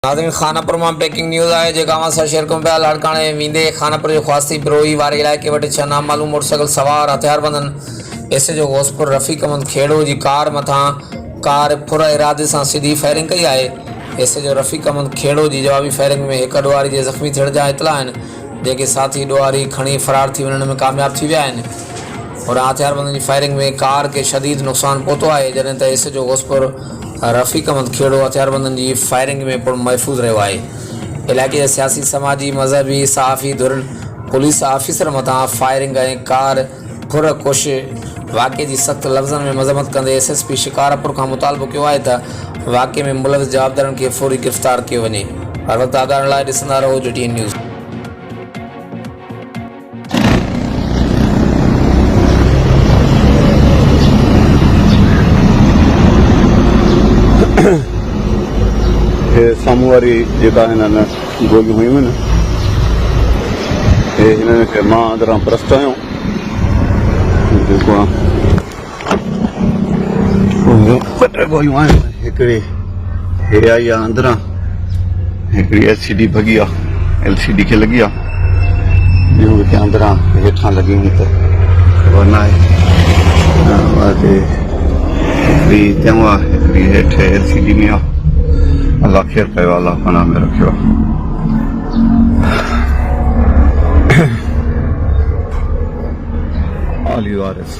नाज़रीन खानापुर में breaking news है जो शेयर करूं पिया लाड़काणे वींदे खानापुर जो ख्वास्ती बिरोही वारे इलाके वटि 6 नामालूम मोटरसाइकिल सवार हथियारबंदन एसएचओ घोसपुर रफ़ीक अहमद खेड़ो जी कार मथां कार पुर इरादे से सीधी फायरिंग कई है। एसएचओ रफ़ीक अहमद खेड़ो जी जवाबी फायरिंग में एक ॾोहारी के ज़ख्मी थियण जा इतला आहिनि, जेके साथी ॾोहारी खणी फरार थी वञण में कामयाब थी विया आहिनि और हथियारबंदन की फायरिंग में कार के शदीद नुक़सान पहुतो है, जॾहिं त एसएचओ घोसपुर रफ़ीक अहमद खेड़ो हथियारबंदन की फायरिंग में पुर महफूज़ रहो है। इलाके के सियासी समाजी मजहबी सहाफ़ी धुरन पुलिस ऑफिसर मथां फायरिंग ऐं कार फुर कोश वाक़े की सख्त लफ्ज़न में मज़म्मत कंदे एसएसपी शिकारपुर का मुतालबो किया है त वाक़े में मुलविस जवाबदारन के फौरी गिरफ़्तार किया वञे। हर वक्त आगाह लाइ ॾिसंदा रहो JTN न्यूज़। सामू वारी जेका हिननि गोलियूं हुयूं आहिनि हिननि खे मां अंदरां प्रस्ट आहियां, जेको ॿ टे गोलियूं आहिनि, हिकिड़ी हे आई आहे अंदरां, हिकिड़ी LCD भॻी आहे, LCD खे लॻी आहे, ॿियूं हिते अंदरां हेठां लॻी हुई त ख़बर न आहे, हिकिड़ी चङो आहे, हिकिड़ी हेठि LCD में आहे। अल्लाह खैर कयो, अल्लाह पनाह में रखियो। All you R S